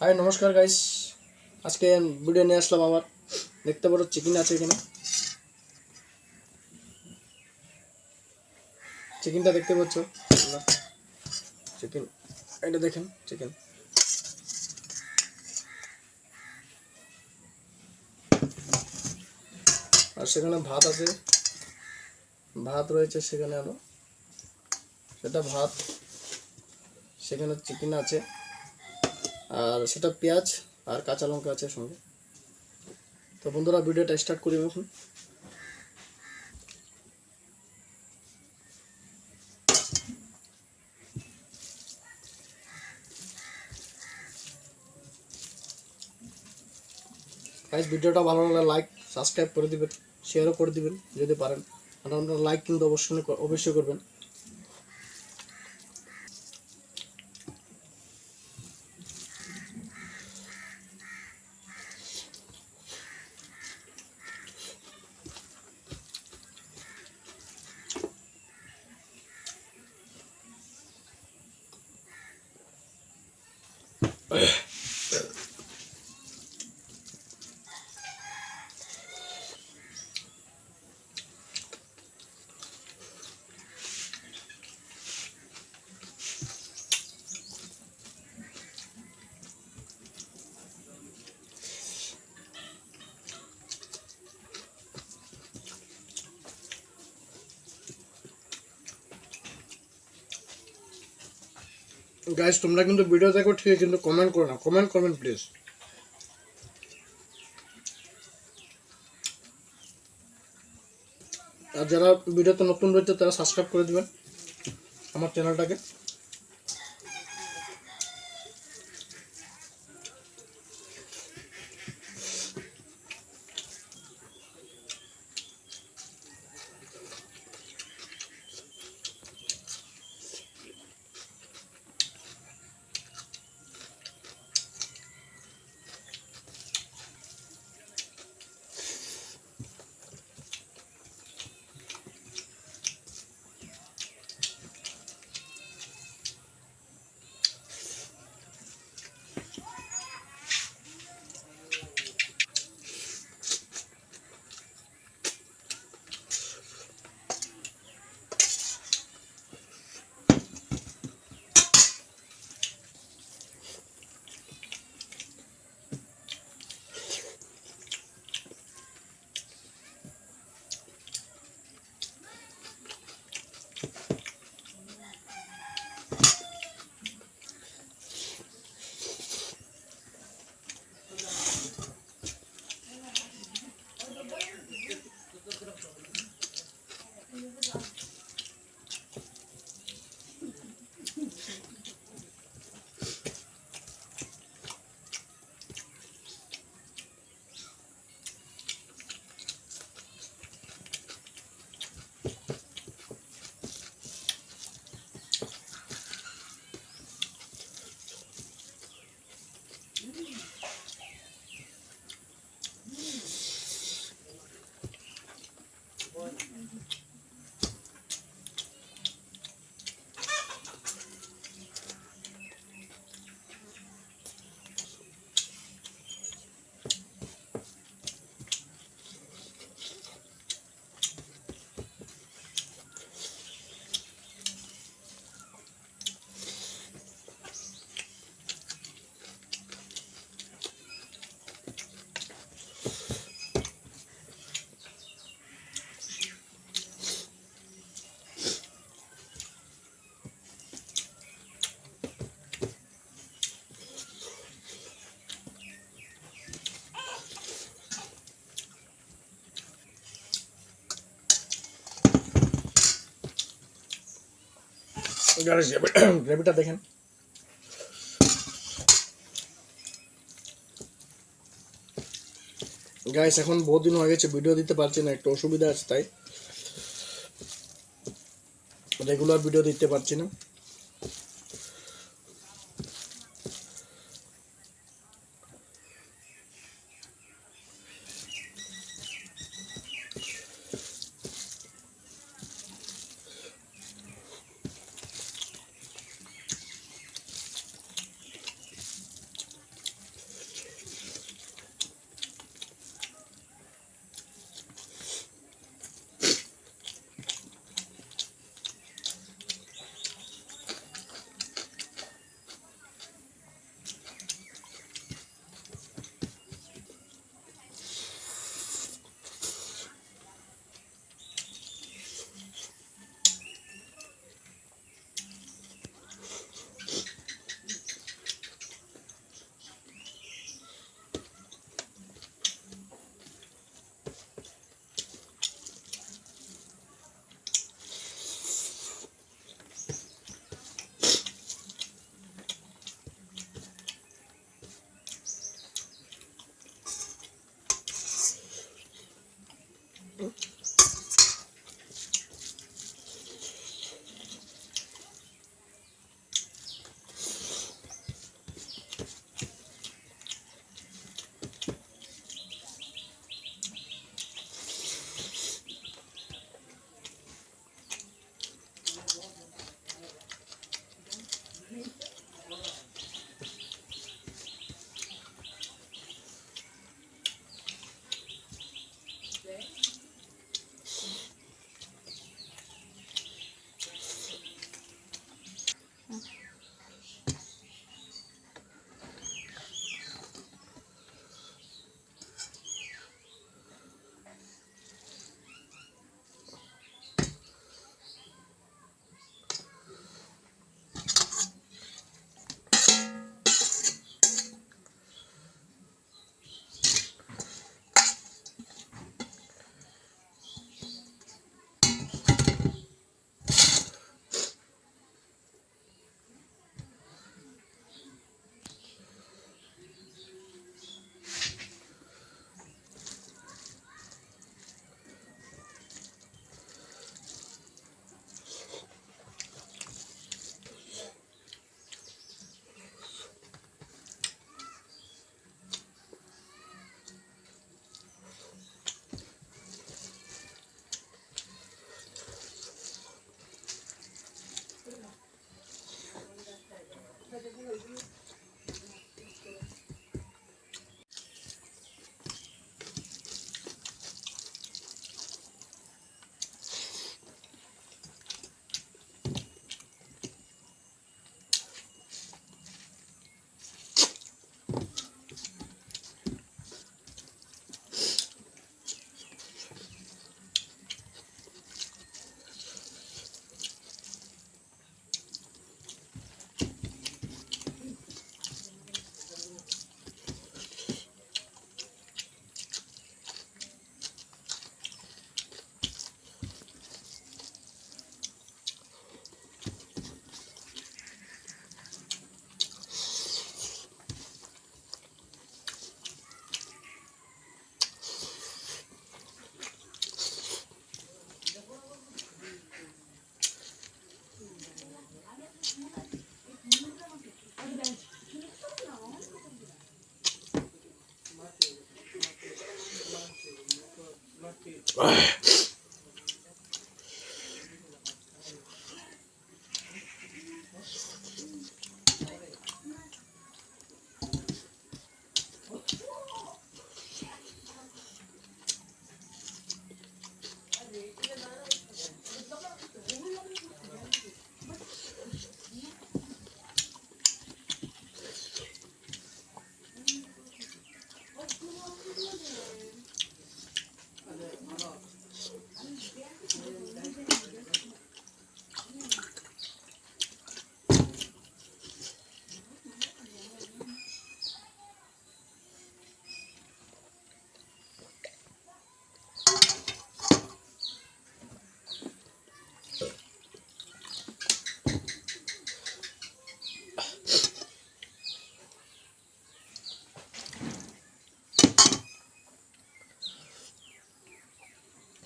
High নমস্কার guys, আজকে video নিয়ে আসলাম। আবার দেখতে পারো চিকেন আছে এখানে। চিকেনটা দেখতে পাচ্ছ, চিকেন এটা দেখেন চিকেন। আর সেখানে ভাত আছে, ভাত রয়েছে সেখানে। আরো সেটা ভাত, সেখানে চিকেন আছে, আর সেটা পেঁয়াজ আর কাঁচা লঙ্কা আছে সঙ্গে। তো বন্ধুরা ভিডিওটা স্টার্ট করি এখন। গাইস ভিডিওটা ভালো লাগলে লাইক সাবস্ক্রাইব করে দিবেন, শেয়ারও করে দিবেন যদি পারেন। আর আপনারা লাইক কিন্তু অবশ্যই করবেন। গাইস তোমরা কিন্তু ভিডিও দেখো ঠিক, কিন্তু কমেন্ট করো না, কমেন্ট করবেন প্লিজ। আর যারা ভিডিওতে নতুন রয়েছে তারা সাবস্ক্রাইব করে দিবেন আমার চ্যানেলটাকে। গ্রেভিটা দেখেন। গাইস এখন বহুত দিন হয়ে গেছে ভিডিও দিতে পারছি না, একটু অসুবিধা আছে, তাই রেগুলার ভিডিও দিতে পারছি না।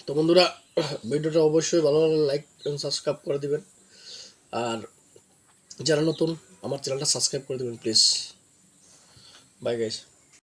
তো বন্ধুরা, ভিডিওটা অবশ্যই ভালো লাগলে লাইক এবং সাবস্ক্রাইব করে দিবেন। আর যারা নতুন, আমার চ্যানেলটা সাবস্ক্রাইব করে দিবেন প্লিজ। Bye guys.